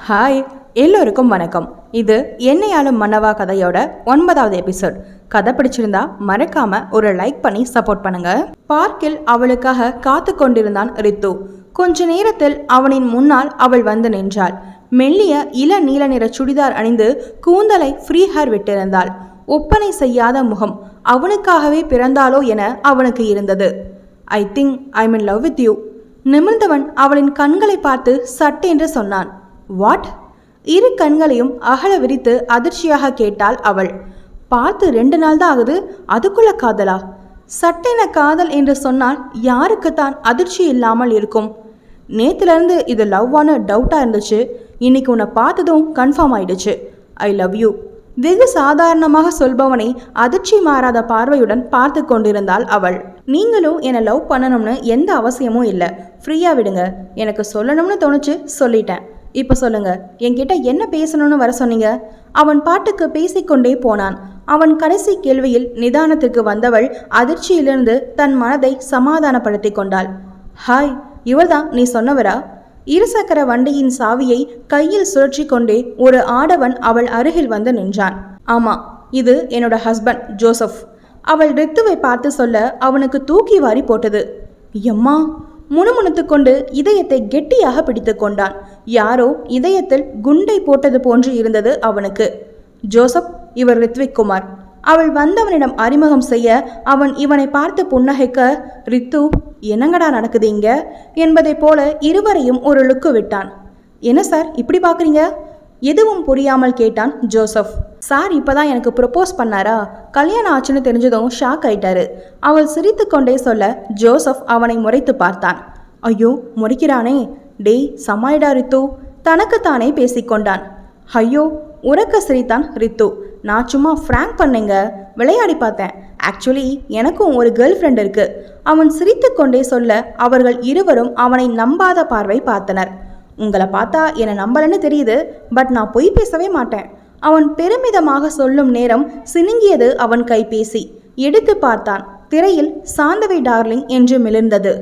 Hi, எல்லோருக்கும் வணக்கம். இது என்னையாலும் மன்னவா கதையோட 9வது எபிசோட். கதை பிடிச்சிருந்தா மறக்காம ஒரு லைக் பண்ணி சப்போர்ட் பண்ணுங்க. பார்க்கில் அவளுக்காக காத்து கொண்டிருந்தான் ரித்து. கொஞ்ச நேரத்தில் அவனின் முன்னால் அவள் வந்து நின்றாள். மெல்லிய இள நீல நிற சுடிதார் அணிந்து கூந்தலை ஃப்ரீ ஹேர் விட்டிருந்தாள். ஒப்பனை செய்யாத முகம், அவனுக்காகவே பிறந்தாளோ என அவனுக்கு இருந்தது. I think I am in love with you. நிமிர்ந்தவன் அவளின் கண்களை பார்த்து சட்டென்று சொன்னான். வாட்? இரு கண்களையும் அகல விரித்து அதிர்ச்சியாக கேட்டாள் அவள். பார்த்து 2 நாள் தான் ஆகுது, அதுக்குள்ள காதலா? சட்டென காதல் என்று சொன்னால் யாருக்குத்தான் அதிர்ச்சி இல்லாமல் இருக்கும்? நேத்திலிருந்து இது லவ்வான டவுட்டாக இருந்துச்சு. இன்னைக்கு உன்னை பார்த்ததும் கன்ஃபார்ம் ஆயிடுச்சு. I love you. வெகு சாதாரணமாக சொல்பவனை அதிர்ச்சி மாறாத பார்வையுடன் பார்த்து கொண்டிருந்தாள் அவள். நீங்களும் என்னை லவ் பண்ணணும்னு எந்த அவசியமும் இல்லை, ஃப்ரீயாக விடுங்க. எனக்கு சொல்லணும்னு தோணுச்சு, சொல்லிட்டேன். இப்போ சொல்லுங்க, என்கிட்ட என்ன பேசணும்னு வர சொன்னீங்க? அவன் பாட்டுக்கு பேசிக்கொண்டே போனான். அவன் கடைசி கேள்வியில் நிதானத்துக்கு வந்தவள் அதிர்ச்சியிலிருந்து தன் மனதை சமாதானப்படுத்தி கொண்டாள். ஹாய், இவள்தான் நீ சொன்னவரா? இருசக்கர வண்டியின் சாவியை கையில் சுழற்றி கொண்டே ஒரு ஆடவன் அவள் அருகில் வந்து நின்றான். ஆமா, இது என்னோட ஹஸ்பண்ட் ஜோசப். அவள் ரித்துவை பார்த்து சொல்ல அவனுக்கு தூக்கி வாரி போட்டது. எம்மா! முணுமுணுத்து கொண்டு இதயத்தை கெட்டியாக பிடித்து கொண்டான். யாரோ இதயத்தில் குண்டை போட்டது போன்று இருந்தது அவனுக்கு. ஜோசப், இவர் ரித்விக் குமார். அவள் வந்தவனிடம் அறிமுகம் செய்ய அவன் இவனை பார்த்து புன்னகைக்க, ரித்து, என்னங்கடா நடக்குது இங்க என்பதை போல இருவரையும் ஒரு லுக்கு விட்டான். என்ன சார் இப்படி பார்க்குறீங்க? எதுவும் புரியாமல் கேட்டான் ஜோசப். சார் இப்பதான் எனக்கு ப்ரொப்போஸ் பண்ணாரா? கல்யாணம் ஆச்சுன்னு தெரிஞ்சதும் ஷாக் ஆயிட்டாரு. அவள் சிரித்து கொண்டே சொல்ல ஜோசப் அவனை முறைத்து பார்த்தான். ஐயோ, முறைக்கிறானே. டேய் சமாளிடா ரித்து, தனக்குத்தானே பேசிக்கொண்டான். ஐயோ, உறக்க சிரித்தான் ரித்து. நான் சும்மா ஃப்ராங்க் பண்ணேங்க, விளையாடி பார்த்தேன். ஆக்சுவலி எனக்கும் ஒரு கேர்ள் ஃப்ரெண்ட் இருக்கு. அவன் சிரித்து கொண்டே சொல்ல அவர்கள் இருவரும் அவனை நம்பாத பார்வை பார்த்தனர். உங்களை பார்த்தா என்னை நம்பலன்னு தெரியுது, பட் நான் பொய் பேசவே மாட்டேன். அவன் பெருமிதமாக சொல்லும் நேரம் சினுங்கியது அவன் கைபேசி. எடுத்து பார்த்தான். திரையில் சாந்தவி டார்லிங் என்று மிளிர்ந்தது.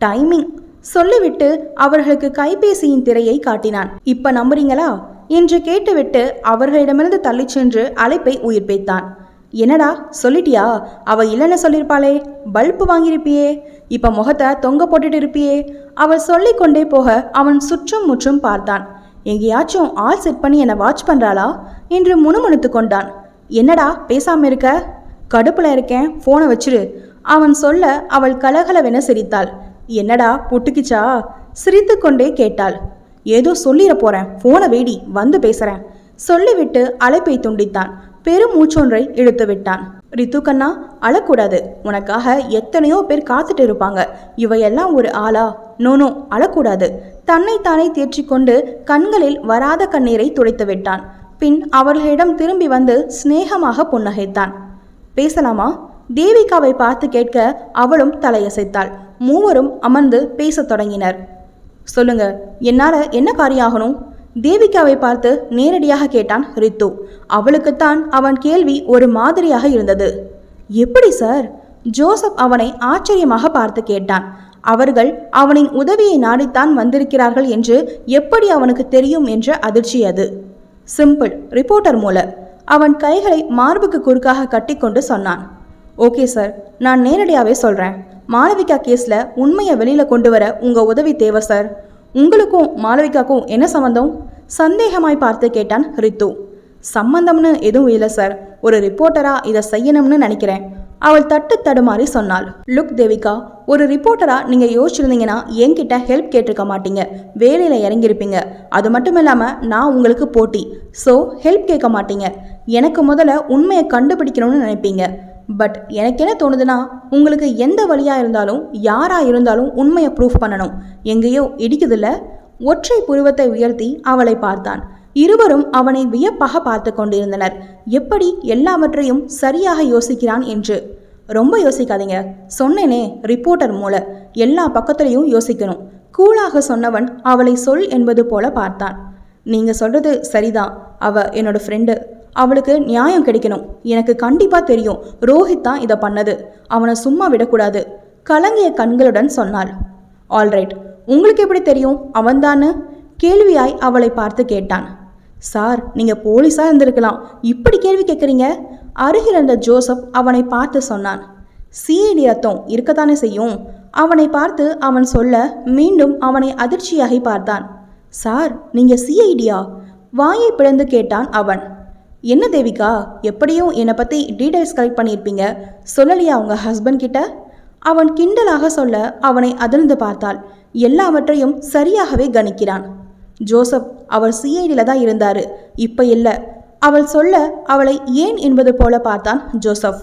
டைமிங் சொல்லிவிட்டு அவர்களுக்கு கைபேசியின் திரையை காட்டினான். இப்ப நம்புறீங்களா என்று கேட்டுவிட்டு அவர்களிடமிருந்து தள்ளி சென்று அழைப்பை உயிர்ப்பித்தான். என்னடா சொல்லிட்டியா? அவ இல்லைன்னு சொல்லியிருப்பாளே, பல்பு வாங்கியிருப்பியே, இப்ப முகத்தை தொங்க போட்டுட்டு இருப்பியே. அவள் சொல்லி கொண்டே போக அவன் சுற்றும் முற்றும் பார்த்தான். எங்கேயாச்சும் ஆள் செட் பண்ணி என்னை வாட்ச் பண்றாளா என்று முணுமுணுத்து கொண்டான். என்னடா பேசாம இருக்க? கடுப்புல இருக்கேன், போனை வச்சிரு. அவன் சொல்ல அவள் கலகலவென சிரித்தாள். என்னடா புட்டுக்கிச்சா? சிரித்து கொண்டே கேட்டாள். ஏதோ சொல்லிட போறேன், போனை வேடி, வந்து பேசுறேன் சொல்லிவிட்டு அழைப்பை துண்டித்தான். பெருமூச்சொன்றை இழுத்து விட்டான். ரித்து கண்ணா, அழக்கூடாது. உனக்காக எத்தனையோ பேர் காத்துட்டு இருப்பாங்க. இவையெல்லாம் ஒரு ஆளா? நோனோ, அழக்கூடாது. தன்னைத்தானே தேற்றிக்கொண்டு கண்களில் வராத கண்ணீரை துடைத்து விட்டான். பின் அவர்களிடம் திரும்பி வந்து சிநேகமாக புன்னகைத்தான். பேசலாமா? தேவிகாவை பார்த்து கேட்க அவளும் தலையசைத்தாள். மூவரும் அமர்ந்து பேசத் தொடங்கினர். சொல்லுங்க, என்னால என்ன காரியம் ஆகணும்? தேவிகாவை பார்த்து நேரடியாக கேட்டான் ரித்து. அவளுக்குத்தான் அவன் கேள்வி ஒரு மாதிரியாக இருந்தது. எப்படி சார்? ஜோசப் அவனை ஆச்சரியமாக பார்த்து கேட்டான். அவர்கள் அவனின் உதவியை நாடித்தான் வந்திருக்கிறார்கள் என்று எப்படி அவனுக்கு தெரியும் என்ற அதிர்ச்சி அது. சிம்பிள், ரிப்போர்ட்டர் மூல. அவன் கைகளை மார்புக்கு குறுக்காக கட்டிக்கொண்டு சொன்னான். ஓகே சார், நான் நேரடியாகவே சொல்கிறேன். மாளவிகா கேஸில் உண்மையை வெளியில் கொண்டு வர உங்கள் உதவி தேவை சார். உங்களுக்கும் மாளவிகாக்கும் என்ன சம்பந்தம்? சந்தேகமாய் பார்த்து கேட்டான் ரித்து. சம்பந்தம்னு எதுவும் இல்லை சார், ஒரு ரிப்போர்ட்டரா இதை செய்யணும்னு நினைக்கிறேன். அவள் தட்டு தடுமாறி சொன்னாள். லுக் தேவிகா, ஒரு ரிப்போர்ட்டரா நீங்க யோசிச்சிருந்தீங்கன்னா என்கிட்ட ஹெல்ப் கேட்டிருக்க மாட்டீங்க, வேலையில இறங்கியிருப்பீங்க. அது மட்டும் இல்லாம நான் உங்களுக்கு போட்டி, ஸோ ஹெல்ப் கேட்க மாட்டீங்க. எனக்கு முதல்ல உண்மையை கண்டுபிடிக்கணும்னு நினைப்பீங்க. பட் எனக்கு என்ன தோணுதுன்னா, உங்களுக்கு எந்த வழியா இருந்தாலும் யாரா இருந்தாலும் உண்மையை ப்ரூஃப் பண்ணணும். எங்கேயோ இடிக்குதில்ல? ஒற்றை புருவத்தை உயர்த்தி அவளை பார்த்தான். இருவரும் அவனை வியப்பாக பார்த்து கொண்டிருந்தனர். எப்படி எல்லாவற்றையும் சரியாக யோசிக்கிறான் என்று. ரொம்ப யோசிக்காதீங்க, சொன்னேனே, ரிப்போர்ட்டர் மூல. எல்லா பக்கத்திலையும் யோசிக்கணும். கூலாக சொன்னவன் அவளை சொல் என்பது போல பார்த்தான். நீங்க சொல்றது சரிதான். அவ என்னோட ஃப்ரெண்டு. அவளுக்கு நியாயம் கிடைக்கணும். எனக்கு கண்டிப்பா தெரியும் ரோஹித் தான் இதை பண்ணது. அவனை சும்மா விடக்கூடாது. கலங்கிய கண்களுடன் சொன்னாள். ஆல்ரைட், உங்களுக்கு எப்படி தெரியும் அவன்தான்னு? கேள்வியாய் அவளை பார்த்து கேட்டான். சார், நீங்க போலீஸா இருந்திருக்கலாம், இப்படி கேள்வி கேட்குறீங்க? அருகில் இருந்த ஜோசப் அவனை பார்த்து சொன்னான். சிஐடி ரத்தம் இருக்கத்தானே செய்யும். அவனை பார்த்து அவன் சொல்ல மீண்டும் அவனை அதிர்ச்சியாகி பார்த்தான். சார், நீங்க சிஐடியா? வாயை பிளந்து கேட்டான் அவன். என்ன தேவிகா, எப்படியும் என்னை பற்றி டீடைல்ஸ் கலெக்ட் பண்ணியிருப்பீங்க, சொல்லலையா உங்க ஹஸ்பண்ட் கிட்ட? அவன் கிண்டலாக சொல்ல அவனை அதிர்ந்து பார்த்தாள். எல்லாவற்றையும் சரியாகவே கணிக்கிறான். ஜோசப், அவர் சிஐடியில் தான் இருந்தாரு, இப்போ இல்லை. அவள் சொல்ல அவளை ஏன் என்பது போல பார்த்தான் ஜோசப்.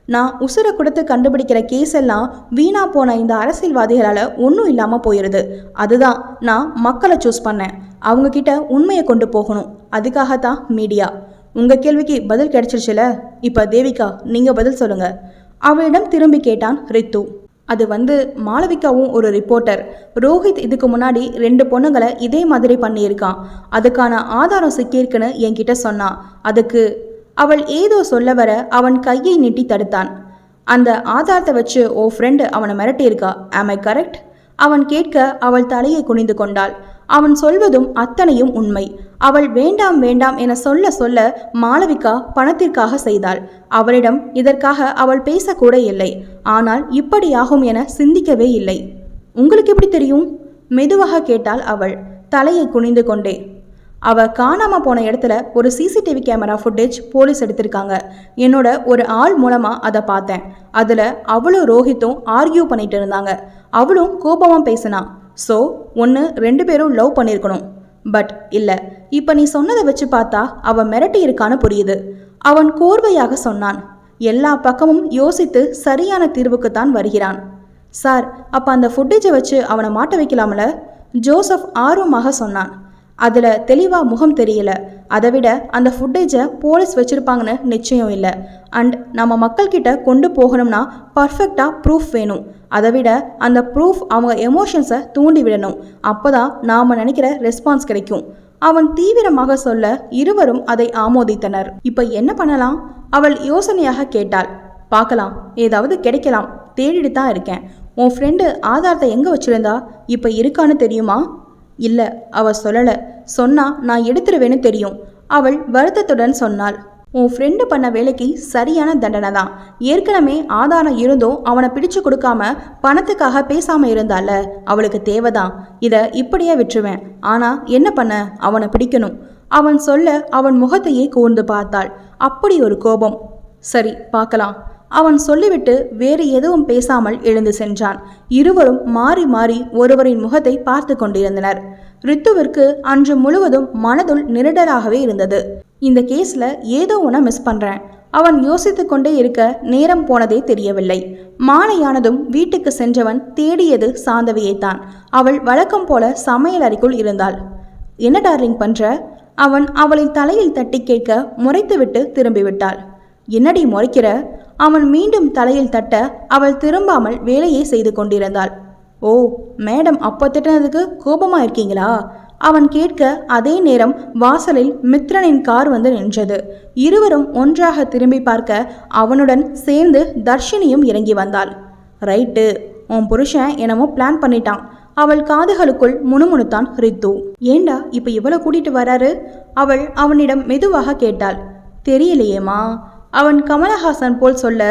நான் உசுரை கொடுத்து கண்டுபிடிக்கிற கேஸ் எல்லாம் வீணா போன இந்த அரசியல்வாதிகளால் ஒன்றும் இல்லாமல் போயிடுது. அதுதான் நான் மக்களை சூஸ் பண்ணேன். அவங்கக்கிட்ட உண்மையை கொண்டு போகணும். அதுக்காகத்தான் மீடியா. உங்கள் கேள்விக்கு பதில் கிடைச்சிருச்சுல, இப்போ தேவிகா நீங்கள் பதில் சொல்லுங்க. அவளிடம் திரும்பி கேட்டான் ரித்து. அது மாளவிகாவும் ஒரு ரிப்போர்ட்டர். ரோஹித் இதுக்கு முன்னாடி 2 பொண்ணுங்களை இதே மாதிரி பண்ணியிருக்கான். அதுக்கான ஆதாரம் சிக்கியிருக்குன்னு என்கிட்ட சொன்னான். அதுக்கு அவள் ஏதோ சொல்ல வர அவன் கையை நீட்டி தடுத்தான். அந்த ஆதாரத்தை வச்சு ஓ ஃப்ரெண்டு அவனை மிரட்டியிருக்கா, ஆம் ஐ கரெக்ட்? அவன் கேட்க அவள் தலையை குனிந்து கொண்டாள். அவன் சொல்வதும் அத்தனையும் உண்மை. அவள் வேண்டாம் வேண்டாம் என சொல்ல சொல்ல மாளவிகா பணத்திற்காக செய்தாள். அவளிடம் இதற்காக அவள் பேசக்கூட இல்லை. ஆனால் இப்படியாகும் என சிந்திக்கவே இல்லை. உங்களுக்கு எப்படி தெரியும்? மெதுவாக கேட்டாள் அவள், தலையை குனிந்து கொண்டே. அவ காணாம போன இடத்துல ஒரு சிசிடிவி கேமரா ஃபுட்டேஜ் போலீஸ் எடுத்திருக்காங்க. என்னோட ஒரு ஆள் மூலமா அதை பார்த்தேன். அதுல அவளும் ரோஹித்தும் ஆர்கியூ பண்ணிட்டு இருந்தாங்க. அவளும் கோபமா பேசினா. ஸோ 2 பேரும் லவ் பண்ணியிருக்கணும். பட் இல்லை, இப்போ நீ சொன்னதை வச்சு பார்த்தா அவன் மிரட்டி இருக்கான்னு புரியுது. அவன் கோர்வையாக சொன்னான். எல்லா பக்கமும் யோசித்து சரியான தீர்வுக்குத்தான் வருகிறான். சார், அப்போ அந்த ஃபுட்டேஜை வச்சு அவனை மாட்ட வைக்கலாம்ல? ஜோசப் ஆர்வமாக சொன்னான். அதில் தெளிவாக முகம் தெரியல. அதை விட அந்த ஃபுட்டேஜை போலீஸ் வச்சுருப்பாங்கன்னு நிச்சயம் இல்லை. அண்ட் நம்ம மக்கள்கிட்ட கொண்டு போகணும்னா பர்ஃபெக்டாக ப்ரூஃப் வேணும். அதை விட அந்த ப்ரூஃப் அவங்க எமோஷன்ஸை தூண்டி விடணும். அப்போ தான் நாம் நினைக்கிற ரெஸ்பான்ஸ் கிடைக்கும். அவன் தீவிரமாக சொல்ல இருவரும் அதை ஆமோதித்தனர். இப்போ என்ன பண்ணலாம்? அவள் யோசனையாக கேட்டாள். பார்க்கலாம், ஏதாவது கிடைக்கலாம், தேடிட்டு தான் இருக்கேன். உன் ஃப்ரெண்டு ஆதாரத்தை எங்கே வச்சுருந்தா? இப்போ இருக்கான்னு தெரியுமா? இல்லை, அவள் சொல்லலை. சொன்னா நான் எடுத்துருவேன்னு தெரியும். அவள் வருத்தத்துடன் சொன்னாள். உன் ஃப்ரெண்டு பண்ண வேலைக்கு சரியான தண்டனை தான். ஏற்கனவே ஆதாரம் இருந்தும் அவனை பிடிச்சு கொடுக்காம பணத்துக்காக பேசாமல் இருந்தால, அவளுக்கு தேவைதான். இதை இப்படியே விட்டுருவேன். ஆனால் என்ன பண்ண, அவனை பிடிக்கணும். அவன் சொல்ல அவன் முகத்தையே கூர்ந்து பார்த்தாள். அப்படி ஒரு கோபம். சரி, பார்க்கலாம். அவன் சொல்லிவிட்டு வேறு எதுவும் பேசாமல் எழுந்து சென்றான். இருவரும் மாறி மாறி ஒருவரின் முகத்தை பார்த்து கொண்டிருந்தனர். ரித்துவிற்கு அன்று முழுவதும் மனதுள் நிரடலாகவே இருந்தது. இந்த கேஸ்ல ஏதோ ஒன்று மிஸ் பண்றேன். அவன் யோசித்து கொண்டே இருக்க நேரம் போனதே தெரியவில்லை. மாலையானதும் வீட்டுக்கு சென்றவன் தேடியது சாந்தவியைத்தான். அவள் வழக்கம் போல சமையல் அறைக்குள் இருந்தாள். என்ன டார்லிங் பண்ற? அவன் அவளின் தலையில் தட்டி கேட்க முறைத்துவிட்டு திரும்பிவிட்டாள். என்னடி முறைக்கிற? அவன் மீண்டும் தலையில் தட்ட அவள் திரும்பாமல் வேலையை செய்து கொண்டிருந்தாள். ஓ, மேடம் அப்போ திட்டினதுக்கு கோபமா இருக்கீங்களா? அவன் கேட்க அதே நேரம் வாசலில் மித்ரனின் கார் வந்து நின்றது. இருவரும் ஒன்றாக திரும்பி பார்க்க அவனுடன் சேர்ந்து தர்ஷினியும் இறங்கி வந்தாள். ரைட்டு, உன் புருஷன் என்னமோ பிளான் பண்ணிட்டான். அவள் காதுகளுக்குள் முணுமுணுத்தான் ரித்து. ஏண்டா இப்ப இவ்வளவு கூட்டிட்டு வராரு? அவள் அவனிடம் மெதுவாக கேட்டாள். தெரியலையேம்மா. அவன் கமலஹாசன் போல் சொல்ல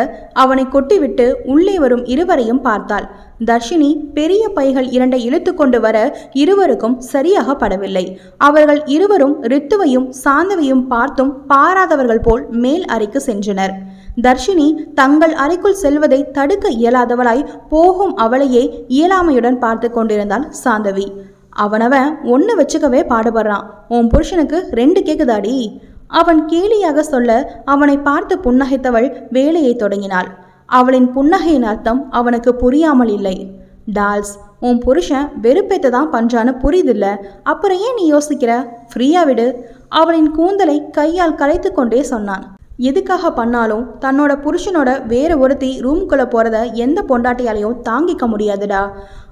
அவனை கொட்டிவிட்டு உள்ளே வரும் இருவரையும் பார்த்தாள். தர்ஷினி பெரிய பைகள் 2 இழுத்து கொண்டு வர இருவருக்கும் சரியாக படவில்லை. அவர்கள் இருவரும் ரித்துவையும் சாந்தவையும் பார்த்தும் பாராதவர்கள் போல் மேல் அறைக்கு சென்றனர். தர்ஷினி தங்கள் அறைக்குள் செல்வதை தடுக்க இயலாதவளாய் போகும் அவளையே இயலாமையுடன் பார்த்து கொண்டிருந்தாள் சாந்தவி. அவனவன் 1 வச்சுக்கவே பாடுபடுறான். உன் புருஷனுக்கு 2 கேக்குதாடி? அவன் கேலியாக சொல்ல அவனை பார்த்து புன்னகைத்தவள் வேலையை தொடங்கினாள். அவளின் புன்னகையின் அர்த்தம் அவனுக்கு புரியாமல் இல்லை. டால்ஸ், உன் புருஷன் வெறுப்பேத்த தான் பண்றான்னு புரியுதில்ல, அப்புறம் ஏன் நீ யோசிக்கிற? ஃப்ரீயா விடு. அவளின் கூந்தலை கையால் கரைத்து கொண்டே சொன்னான். எதுக்காக பண்ணாலும் தன்னோட புருஷனோட வேற ஒருத்தி ரூம்குள்ள போறத எந்த பொண்டாட்டியாலையும் தாங்கிக்க முடியாதுடா.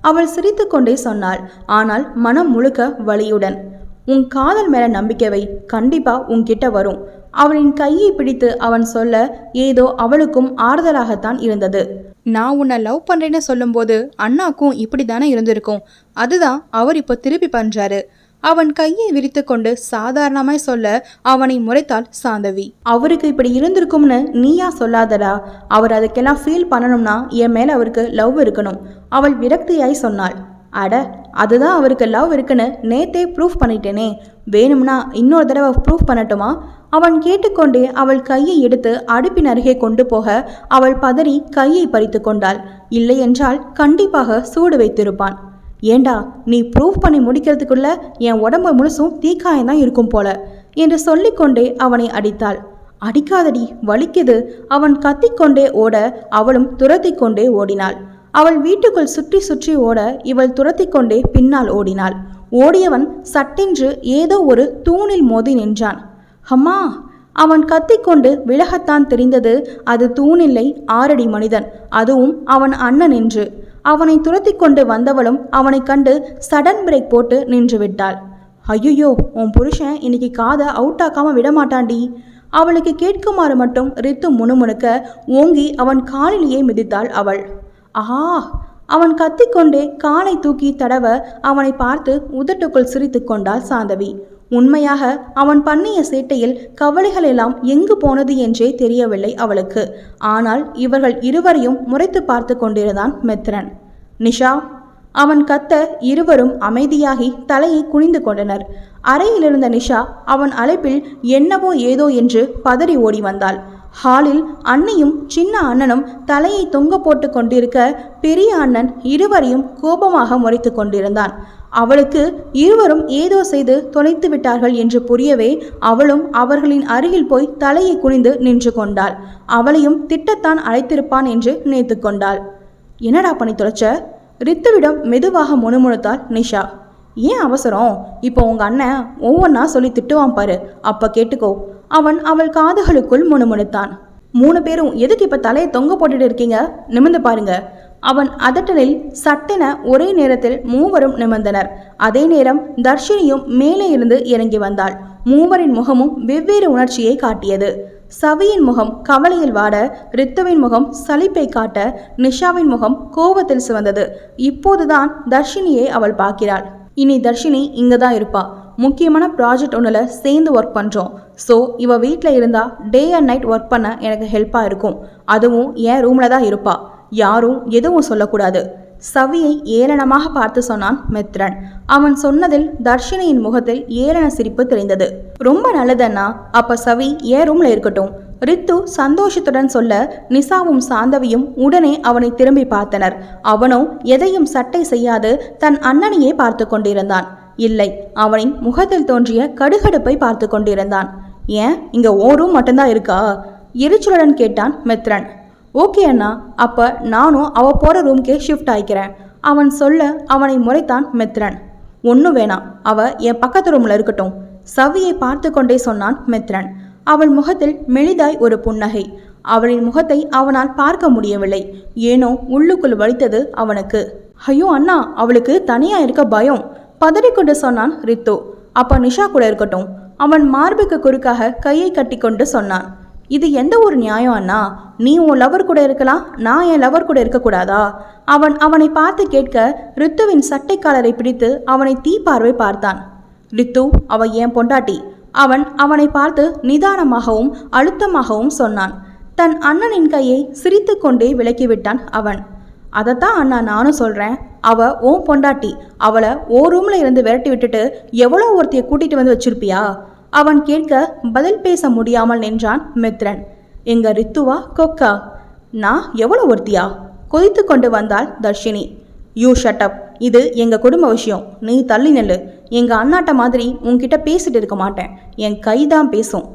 அவள் சிரித்து கொண்டே சொன்னாள், ஆனால் மனம் முழுக்க வலியுடன். உன் காதல் மேல நம்பிக்கை வை, கண்டிப்பா உன்கிட்ட வரும். அவளின் கையை பிடித்து அவன் சொல்ல ஏதோ அவளுக்கும் ஆறுதலாகத்தான் இருந்தது. நான் உன்னை லவ் பண்றேன்னு சொல்லும்போது அண்ணாக்கும் இப்படி தானே இருந்திருக்கும். அதுதான் அவர் இப்போ திருப்பி பண்றாரு. அவன் கையை விரித்து கொண்டு சாதாரணமாய் சொல்ல அவனை முறைத்தாள் சாந்தவி. அவருக்கு இப்படி இருந்திருக்கும்னு நீயா சொல்லாதடா. அவர் அதுக்கெல்லாம் ஃபீல் பண்ணணும்னா என் மேல அவருக்கு லவ் இருக்கணும். அவள் விரக்தியாய் சொன்னாள். அட, அதுதான் அவருக்கு லவ் இருக்குன்னு நேத்தே ப்ரூஃப் பண்ணிட்டேனே, வேணும்னா இன்னொரு தடவை ப்ரூஃப் பண்ணட்டுமா? அவன் கேட்டுக்கொண்டே அவள் கையை எடுத்து அடுப்பின் அருகே கொண்டு போக அவள் பதறி கையை பறித்து கொண்டாள். இல்லை என்றால் கண்டிப்பாக சூடு வைத்திருப்பான். ஏண்டா, நீ ப்ரூஃப் பண்ணி முடிக்கிறதுக்குள்ள என் உடம்பு முழுசும் தீக்காயம்தான் இருக்கும் போல என்று சொல்லிக்கொண்டே அவனை அடித்தாள். அடிக்காதடி, வலிக்குது. அவன் கத்திக்கொண்டே ஓட அவளும் துரத்தி கொண்டே ஓடினாள். அவள் வீட்டுக்குள் சுற்றி சுற்றி ஓட இவள் துரத்தி கொண்டே பின்னால் ஓடினாள். ஓடியவன் சட்டென்று ஏதோ ஒரு தூணில் மோதி நின்றான். அம்மா! அவன் கத்திக்கொண்டு விலகத்தான் தெரிந்தது. அது தூணில்லை, 6 அடி மனிதன், அதுவும் அவன் அண்ணன் என்று. அவனை துரத்தி கொண்டு வந்தவளும் அவனை கண்டு சடன் பிரேக் போட்டு நின்று விட்டாள். ஐயோ, உன் புருஷன் இன்னைக்கு காதை அவுட் ஆக்காம விடமாட்டாண்டி. அவளுக்கு கேட்குமாறு மட்டும் ரித்து முணுமுணுக்க ஓங்கி அவன் காலிலேயே மிதித்தாள் அவள். ஆஹா! அவன் கத்திக்கொண்டே காலை தூக்கி தடவ அவனை பார்த்து உதட்டுக்குள் சிரித்து கொண்டாள் சாந்தவி. உண்மையாக அவன் பண்ணிய சேட்டையில் கவலைகள் எல்லாம் எங்கு போனது என்றே தெரியவில்லை அவளுக்கு. ஆனால் இவர்கள் இருவரையும் முறைத்து பார்த்து கொண்டிருந்தான் மித்ரன். நிஷா! அவன் கத்த இருவரும் அமைதியாகி தலையை குனிந்து கொண்டனர். அறையிலிருந்த நிஷா அவன் அழைப்பில் என்னவோ ஏதோ என்று பதறி ஓடி வந்தாள். ஹாலில் அண்ணியும் சின்ன அண்ணனும் தலையை தொங்க போட்டு கொண்டிருக்க பெரிய அண்ணன் இருவரையும் கோபமாக முறைத்து கொண்டிருந்தான். அவளுக்கு இருவரும் ஏதோ செய்து தொலைத்து விட்டார்கள் என்று புரியவே அவளும் அவர்களின் அருகில் போய் தலையை குனிந்து நின்று கொண்டாள். அவளையும் திட்டத்தான் அழைத்திருப்பான் என்று நினைத்து கொண்டாள். என்னடா பண்ணி தொலைச்ச? ரித்துவிடம் மெதுவாக முணுமுணுத்தாள் நிஷா. ஏன் அவசரம்? இப்போ உங்க அண்ணன் ஒவ்வொன்னா சொல்லி திட்டுவான் பாரு, அப்ப கேட்டுக்கோ. அவன் அவள் காதுகளுக்குள் முணுமுணுத்தான். 3 பேரும் எதுக்கு இப்ப தலையை தொங்க போட்டுட்டு இருக்கீங்க? நிமிர்ந்து பாருங்க. அவன் அதட்டலில் சட்டென ஒரே நேரத்தில் மூவரும் நிமிர்ந்தனர். அதே நேரம் தர்ஷினியும் மேலே இருந்து இறங்கி வந்தாள். மூவரின் முகமும் வெவ்வேறு உணர்ச்சியை காட்டியது. சவியின் முகம் கவலையில் வாட, ரித்துவின் முகம் சலிப்பை காட்ட, நிஷாவின் முகம் கோபத்தில் சிவந்தது. இப்போதுதான் தர்ஷினியை அவள் பார்க்கிறாள். இனி தர்ஷினி இங்கதான் இருப்பா. முக்கியமான ப்ராஜெக்ட் ஒன்றில் சேர்ந்து ஒர்க் பண்ணுறோம். ஸோ இவ வீட்டில் இருந்தால் டே அண்ட் நைட் ஒர்க் பண்ண எனக்கு ஹெல்ப்பாக இருக்கும். அதுவும் என் ரூமில் தான் இருப்பா. யாரும் எதுவும் சொல்லக்கூடாது. சவியை ஏளனமாக பார்த்து சொன்னான் மித்ரன். அவன் சொன்னதில் தர்ஷினியின் முகத்தில் ஏளன சிரிப்பு தெரிந்தது. ரொம்ப நல்லதண்ணா, அப்ப சவி என் ரூம்ல இருக்கட்டும். ரித்து சந்தோஷத்துடன் சொல்ல நிசாவும் சாந்தவியும் உடனே அவனை திரும்பி பார்த்தனர். அவனோ எதையும் சட்டை செய்யாது தன் அண்ணனையே பார்த்து கொண்டிருந்தான். இல்லை, அவனின் முகத்தில் தோன்றிய கடுகடுப்பை பார்த்து கொண்டிருந்தான். ஏன் இங்க ஓ ரூம் மட்டும்தான் இருக்கா? எரிச்சலுடன் கேட்டான் மித்ரன். ஓகே அண்ணா, அப்ப நானும் அவ போற ரூம்கே ஷிஃப்ட் ஆயிக்கிறேன். அவன் சொல்ல அவனை முறைத்தான் மித்ரன். ஒன்னும் வேணாம், அவ என் பக்கத்து ரூம்ல இருக்கட்டும். சவியை பார்த்து கொண்டே சொன்னான் மித்ரன். அவள் முகத்தில் மெலிதாய் ஒரு புன்னகை. அவளின் முகத்தை அவனால் பார்க்க முடியவில்லை. ஏனோ உள்ளுக்குள் வலித்தது அவனுக்கு. ஐயோ அண்ணா, அவளுக்கு தனியா இருக்க பயம், பதறிக்கொண்டு சொன்னான் ரித்து. அப்ப நிஷா கூட இருக்கட்டும். அவன் மார்புக்கு குறுக்காக கையை கட்டி கொண்டு சொன்னான். இது எந்த ஒரு நியாயம் அண்ணா? நீ உன் லவர் கூட இருக்கலாம், நான் என் லவர் கூட இருக்கக்கூடாதா? அவன் அவனை பார்த்து கேட்க ரித்துவின் சட்டை காலரை பிடித்து அவனை தீப்பார்வை பார்த்தான். ரித்து, அவ என் பொண்டாட்டி. அவன் அவனை பார்த்து நிதானமாகவும் அழுத்தமாகவும் சொன்னான். தன் அண்ணனின் கையை சிரித்து கொண்டே விலக்கிவிட்டான் அவன். அதைத்தான் அண்ணா நானும் சொல்றேன். அவ ஓன் பொண்டாட்டி. அவளை ஓ ரூம்ல இருந்து விரட்டி விட்டுட்டு எவ்வளோ ஒருத்தைய கூட்டிட்டு வந்து வச்சிருப்பியா? அவன் கேட்க பதில் பேச முடியாமல் நின்றான் மித்ரன். எங்க ரித்துவா கொக்கா? நான் எவ்வளோ ஒருத்தியா? கொதித்து கொண்டு வந்தாள் தர்ஷினி. You shut up. இது எங்க குடும்ப விஷயம், நீ தள்ளி நெல்லு. எங்க அண்ணாட்ட மாதிரி உன்கிட்ட பேசிட்டு இருக்க மாட்டேன், என் கைதான் பேசும்.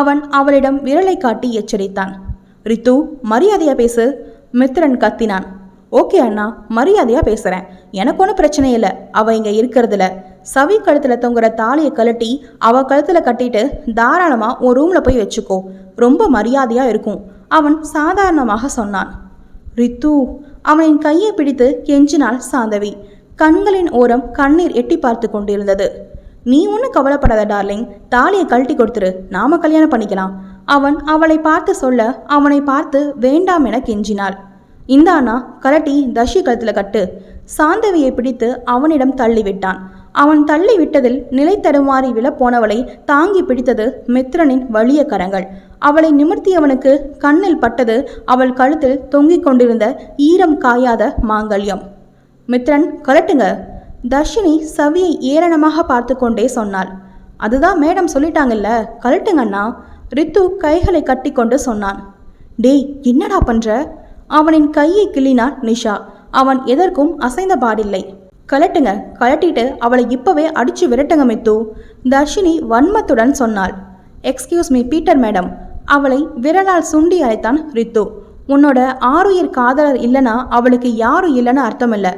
அவன் அவளிடம் விரலை காட்டி எச்சரித்தான். ரித்து, மரியாதையா பேசு. மித்ரன் கத்தினான். ஓகே அண்ணா, மரியாதையா பேசுறேன், எனக்கு ஒன்றும் பிரச்சனை இல்லை. அவ இங்க இருக்கிறதுல சவி கழுத்துல தொங்குற தாலியை கழட்டி அவ கழுத்துல கட்டிட்டு தாராளமா உன் ரூம்ல போய் வச்சுக்கோ, ரொம்ப மரியாதையா இருக்கும். அவன் சாதாரணமாக சொன்னான். ரித்து, அவனின் கையை பிடித்து கெஞ்சினாள் சாந்தவி. கண்களின் ஓரம் கண்ணீர் எட்டி பார்த்து கொண்டிருந்தது. நீ ஒன்றும் கவலைப்படாத டார்லிங், தாலியை கழட்டி கொடுத்துரு, நாம கல்யாணம் பண்ணிக்கலாம். அவன் அவளை பார்த்து சொல்ல அவனை பார்த்து வேண்டாம் என கெஞ்சினாள். இந்தானா, கலட்டி தர்ஷி கழுத்துல கட்டு. சாந்தவியை பிடித்து அவனிடம் தள்ளிவிட்டான். அவன் தள்ளி விட்டதில் நிலை தடுமாறி விழப்போனவளை தாங்கி பிடித்தது மித்ரனின் வலிய கரங்கள். அவளை நிமிர்த்தியவனுக்கு கண்ணில் பட்டது அவள் கழுத்தில் தொங்கிக் கொண்டிருந்த ஈரம் காயாத மாங்கல்யம். மித்ரன், கலட்டுங்க. தர்ஷினி சவியை ஏளனமாக பார்த்து கொண்டே சொன்னாள். அதுதான் மேடம் சொல்லிட்டாங்கல்ல, கலட்டுங்கண்ணா. ரித்து கைகளை கட்டி கொண்டு சொன்னான். டேய், என்னடா பண்ற? அவனின் கையை கிள்ளினான் நிஷா. அவன் எதற்கும் அசைந்த பாடில்லை. கலட்டுங்க, கலட்டிட்டு அவளை இப்பவே அடிச்சு விரட்டுங்க மித்து, தர்ஷினி வன்மத்துடன் சொன்னாள். Excuse me Peter madam. அவளை விரலால் சுண்டி அழைத்தான் ரித்து. உன்னோட ஆருயிர் காதலர் இல்லைன்னா அவளுக்கு யாரும் இல்லைன்னு அர்த்தம் இல்லை.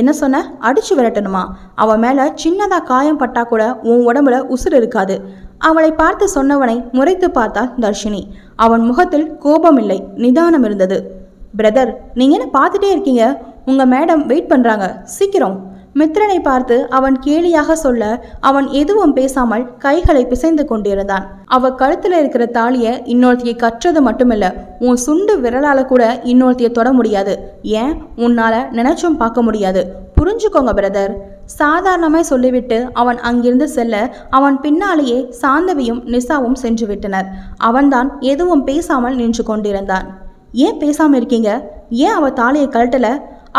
என்ன சொன்ன? அடிச்சு விரட்டணுமா? அவன் மேலே சின்னதாக காயம் பட்டா கூட உன் உடம்புல உசுறு இருக்காது. அவளை பார்த்து சொன்னவனை முறைத்து பார்த்தாள் தர்ஷினி. அவன் முகத்தில் கோபம் இல்லை, நிதானம் இருந்தது. பிரதர், நீங்கள் என்ன பார்த்துட்டே இருக்கீங்க? உங்கள் மேடம் வெயிட் பண்ணுறாங்க, சீக்கிரம். மித்ரனை பார்த்து அவன் கேலியாக சொல்ல அவன் எதுவும் பேசாமல் கைகளை பிசைந்து கொண்டிருந்தான். அவ கழுத்தில் இருக்கிற தாலியை இன்னொருத்தியை கற்றது மட்டுமில்ல, உன் சுண்டு விரலால கூட இன்னொருத்தியை தொட முடியாது. ஏன், உன்னால நினைச்சும் பார்க்க முடியாது. புரிஞ்சுக்கோங்க பிரதர். சாதாரணமாய் சொல்லிவிட்டு அவன் அங்கிருந்து செல்ல அவன் பின்னாலேயே சாந்தவியும் நிசாவும் சென்று விட்டனர். அவன்தான் எதுவும் பேசாமல் நின்று கொண்டிருந்தான். ஏன் பேசாமல் இருக்கீங்க? ஏன் அவ தாலியை கழட்டல?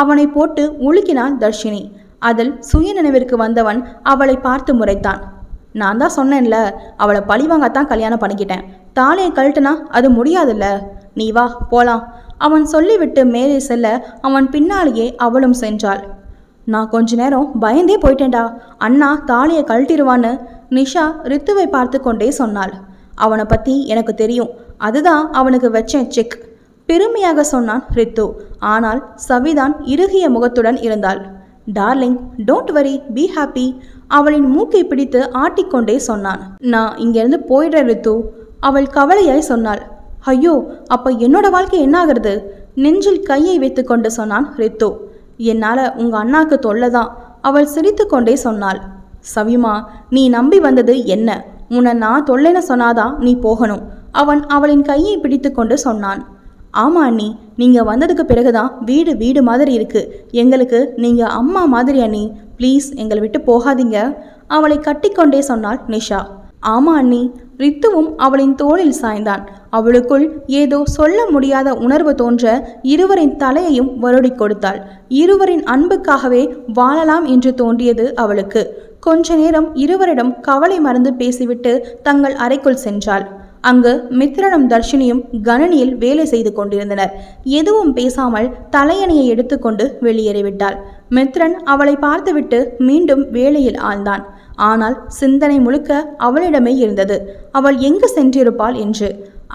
அவனை போட்டு உலுக்கினான் தர்ஷினி. அதில் சுய நினைவிற்கு வந்தவன் அவளை பார்த்து முறைத்தான். நான் தான் சொன்னேன்ல, அவளை பழிவாங்கத்தான் கல்யாணம் பண்ணிக்கிட்டேன். தாலியை கழட்டுனா அது முடியாதுல்ல. நீ வா போலாம். அவன் சொல்லிவிட்டு மேலே செல்ல அவன் பின்னாலேயே அவளும் சென்றாள். நான் கொஞ்ச நேரம் பயந்தே போயிட்டேன்டா, அண்ணா தாலியை கழட்டிடுவான்னு நிஷா ரித்துவை பார்த்து கொண்டே சொன்னாள். அவனை பற்றி எனக்கு தெரியும், அதுதான் அவனுக்கு வச்சேன் செக், பெருமையாக சொன்னான் ரித்து. ஆனால் சவிதான் இறுகிய முகத்துடன் இருந்தாள். Darling, don't worry, be happy. அவளின் மூக்கை பிடித்து ஆட்டிக்கொண்டே சொன்னான். நான் இங்கேருந்து போயிடுறேன் ரித்து, அவள் கவலையாய் சொன்னாள். ஐயோ, அப்போ என்னோட வாழ்க்கை என்னாகிறது? நெஞ்சில் கையை வைத்து கொண்டு சொன்னான் ரித்து. என்னால் உங்கள் அண்ணாக்கு தொல்லைதான், அவள் சிரித்து கொண்டே சொன்னாள். சவிமா, நீ நம்பி வந்தது என்ன? உன்னை நான் தொல்லைன்னு சொன்னாதான் நீ போகணும். அவன் அவளின் கையை பிடித்து கொண்டு சொன்னான். ஆமாம் அண்ணி, நீங்கள் வந்ததுக்கு பிறகுதான் வீடு வீடு மாதிரி இருக்குது. எங்களுக்கு நீங்கள் அம்மா மாதிரி அண்ணி, ப்ளீஸ் எங்களை விட்டு போகாதீங்க. அவளை கட்டிக்கொண்டே சொன்னாள் நிஷா. ஆமாம் அண்ணி. ரித்துவும் அவளின் தோளில் சாய்ந்தான். அவளுக்குள் ஏதோ சொல்ல முடியாத உணர்வு தோன்ற இருவரின் தலையையும் வருடி கொடுத்தாள். இருவரின் அன்புக்காகவே வாழலாம் என்று தோன்றியது அவளுக்கு. கொஞ்ச நேரம் இருவரிடம் கவலை மறந்து பேசிவிட்டு தங்கள் அறைக்குள் சென்றாள். அங்கு மித்ரனும் தர்ஷினியும் கணனியில் வேலை செய்து கொண்டிருந்தனர். எதுவும் பேசாமல் தலையணையை எடுத்துக்கொண்டு வெளியேறிவிட்டாள். மித்ரன் அவளை பார்த்துவிட்டு மீண்டும் வேலையில் ஆழ்ந்தான். ஆனால் சிந்தனை முழுக்க அவளிடமே இருந்தது, அவள் எங்கு சென்றிருப்பாள் என்று.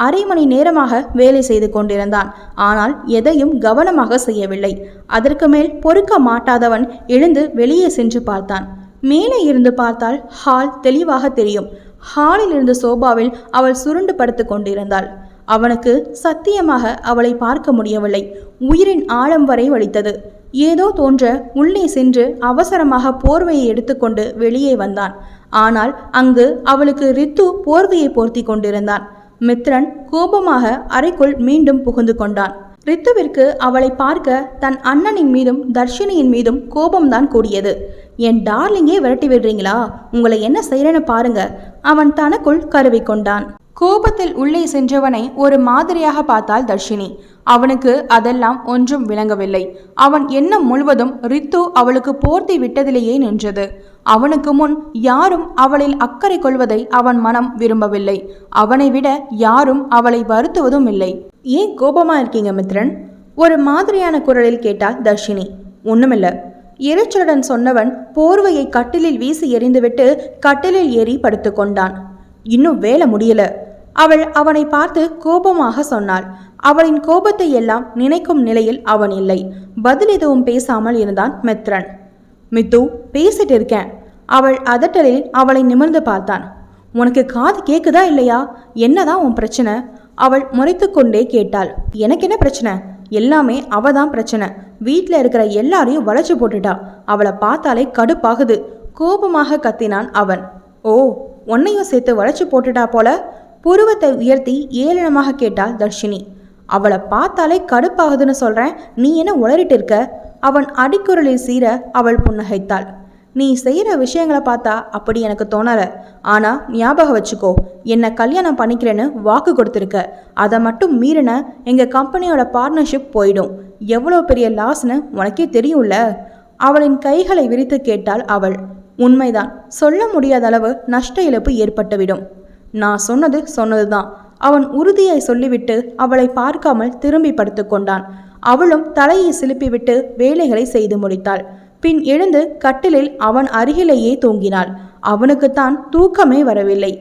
அரை மணி நேரமாக வேலை செய்து கொண்டிருந்தான். ஆனால் எதையும் கவனமாக செய்யவில்லை. அதற்கு மேல் பொறுக்க மாட்டாதவன் எழுந்து வெளியே சென்று பார்த்தான். மேலே இருந்து பார்த்தால் ஹால் தெளிவாக தெரியும். ஹாலில் இருந்த சோபாவில் அவள் சுருண்டு படுத்து கொண்டிருந்தாள். அவனுக்கு சத்தியமாக அவளை பார்க்க முடியவில்லை. உயிரின் ஆழம் வரை வலித்தது. ஏதோ தோன்ற உள்ளே சென்று அவசரமாக போர்வையை எடுத்துக்கொண்டு வெளியே வந்தான். ஆனால் அங்கு அவளுக்கு ரித்து போர்வையை போர்த்தி கொண்டிருந்தான். மித்ரன் கோபமாக அறைக்குள் மீண்டும் புகுந்து கொண்டான். ரித்துவிற்கு அவளை பார்க்க தன் அண்ணனின் மீதும் தர்ஷினியின் மீதும் கோபம்தான் கூடியது. என் டார்லிங்கே விரட்டி விடுறீங்களா? உங்களை என்ன செய்யறேன்னு பாருங்க, அவன் தனக்குள் கருவி கொண்டான். கோபத்தில் உள்ளே சென்றவனை ஒரு மாதிரியாக பார்த்தாள் தர்ஷினி. அவனுக்கு அதெல்லாம் ஒன்றும் விளங்கவில்லை. அவன் எண்ணம் முழுவதும் ரித்து அவளுக்கு போர்த்தி விட்டதிலேயே நின்றது. அவனுக்கு முன் யாரும் அவளில் அக்கறை கொள்வதை அவன் மனம் விரும்பவில்லை. அவனை விட யாரும் அவளை வருத்துவதும் இல்லை. ஏன் கோபமா இருக்கீங்க மித்ரன்? ஒரு மாதிரியான குரலில் கேட்டாள் தர்ஷினி. ஒண்ணுமில்ல, எரிச்சலுடன் சொன்னவன் போர்வையை கட்டிலில் வீசி எறிந்துவிட்டு கட்டிலில் ஏறி படுத்து கொண்டான். இன்னும் வேலை முடியல, அவள் அவனை பார்த்து கோபமாக சொன்னாள். அவளின் கோபத்தை எல்லாம் நினைக்கும் நிலையில் அவன் இல்லை. பதில் எதுவும் பேசாமல் இருந்தான் மித்ரன். மித்து, பேசிட்டு இருக்கேன். அவள் அதட்டலில் அவளை நிமிர்ந்து பார்த்தான். உனக்கு காது கேக்குதா இல்லையா? என்னதான் உன் பிரச்சனை? அவள் முறைத்து கொண்டே கேட்டாள். எனக்கு என்ன பிரச்சனை? எல்லாமே அவதான் பிரச்சனை. வீட்டில் இருக்கிற எல்லாரையும் வளைச்சு போட்டுட்டா. அவளை பார்த்தாலே கடுப்பாகுது, கோபமாக கத்தினான் அவன். ஓ, உன்னையும் சேர்த்து வளைச்சு போட்டுட்டா போல? புருவத்தை உயர்த்தி ஏளனமாக கேட்டாள் தர்ஷினி. அவளை பார்த்தாலே கடுப்பாகுதுன்னு சொல்றேன், நீ என்ன உளறிட்டு இருக்க? அவன் அடிக்குரலில் சீர அவள் புன்னகைத்தாள். நீ செய்கிற விஷயங்களை பார்த்தா அப்படி எனக்கு தோணலை. ஆனால் ஞாபகம் வச்சுக்கோ, என்னை கல்யாணம் பண்ணிக்கிறேன்னு வாக்கு கொடுத்துருக்க. அதை மட்டும் மீறின எங்கள் கம்பெனியோட பார்ட்னர்ஷிப் போயிடும். எவ்வளோ பெரிய லாஸ்ன்னு உனக்கே தெரியும்ல. அவளின் கைகளை விரித்து கேட்டாள் அவள். உண்மைதான், சொல்ல முடியாத அளவு நஷ்ட இழப்பு ஏற்பட்டுவிடும். நான் சொன்னதுதான். அவன் உறுதியை சொல்லிவிட்டு அவளை பார்க்காமல் திரும்பி படுத்து கொண்டான். அவளும் தலையை சிலுப்பிவிட்டு வேலைகளை செய்து முடித்தாள். பின் எழுந்து கட்டிலில் அவன் அருகிலேயே தூங்கினாள். அவனுக்குத்தான் தூக்கமே வரவில்லை.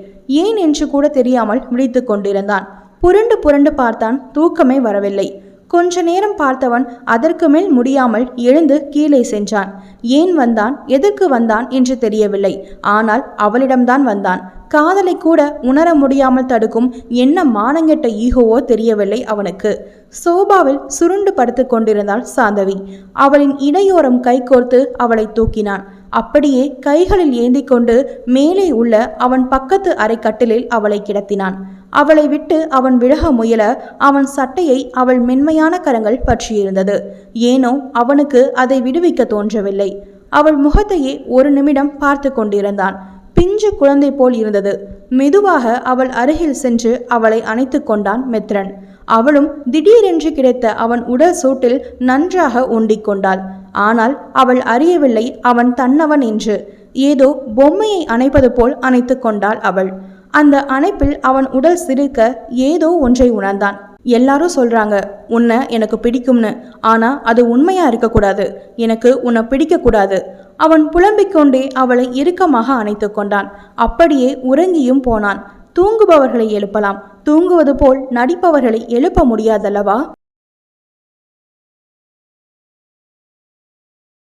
ஏன் என்று கூட தெரியாமல் விழித்து கொண்டிருந்தான். புரண்டு புரண்டு பார்த்தான், தூக்கமே வரவில்லை. கொஞ்ச நேரம் பார்த்தவன் அதற்கு மேல் முடியாமல் எழுந்து கீழே சென்றான். ஏன் வந்தான், எதற்கு வந்தான் என்று தெரியவில்லை. ஆனால் அவளிடம்தான் வந்தான். காதலை கூட உணர முடியாமல் தடுக்கும் என்ன மானங்கெட்ட ஈகோவோ தெரியவில்லை அவனுக்கு. சோபாவில் சுருண்டு படுத்து கொண்டிருந்தாள் சாந்தவி. அவளின் இடையோரம் கைகோர்த்து அவளை தூக்கினான். அப்படியே கைகளில் ஏந்தி கொண்டு மேலே உள்ள அவன் பக்கத்து அறை கட்டிலில் அவளை கிடத்தினான். அவளை விட்டு அவன் விலக முயல அவன் சட்டையை அவள் மென்மையான கரங்கள் பற்றியிருந்தது. ஏனோ அவனுக்கு அதை விடுவிக்க தோன்றவில்லை. அவள் முகத்தையே ஒரு நிமிடம் பார்த்து கொண்டிருந்தான். பிஞ்சு குழந்தை போல் இருந்தது. மெதுவாக அவள் அருகில் சென்று அவளை அணைத்து கொண்டான் மித்ரன். அவளும் திடீரென்று கிடைத்த அவன் உடல் சூட்டில் நன்றாக ஒண்டிக்கொண்டாள். ஆனால் அவள் அறியவில்லை அவன் தன்னவன் என்று. ஏதோ பொம்மையை அணைப்பது போல் அணைத்து கொண்டாள் அவள். அந்த அணைப்பில் அவன் உடல் சிரிக்க ஏதோ ஒன்றை உணர்ந்தான். எல்லாரும் சொல்றாங்க உன்னை எனக்கு பிடிக்கும்னு. ஆனா அது உண்மையா இருக்கக்கூடாது. எனக்கு உன்னை பிடிக்கக்கூடாது. அவன் புலம்பிக் கொண்டே அவளை இறுக்கமாக அணைத்து கொண்டான். அப்படியே உறங்கியும் போனான். தூங்குபவர்களை எழுப்பலாம், தூங்குவது போல் நடிப்பவர்களை எழுப்ப முடியாதல்லவா?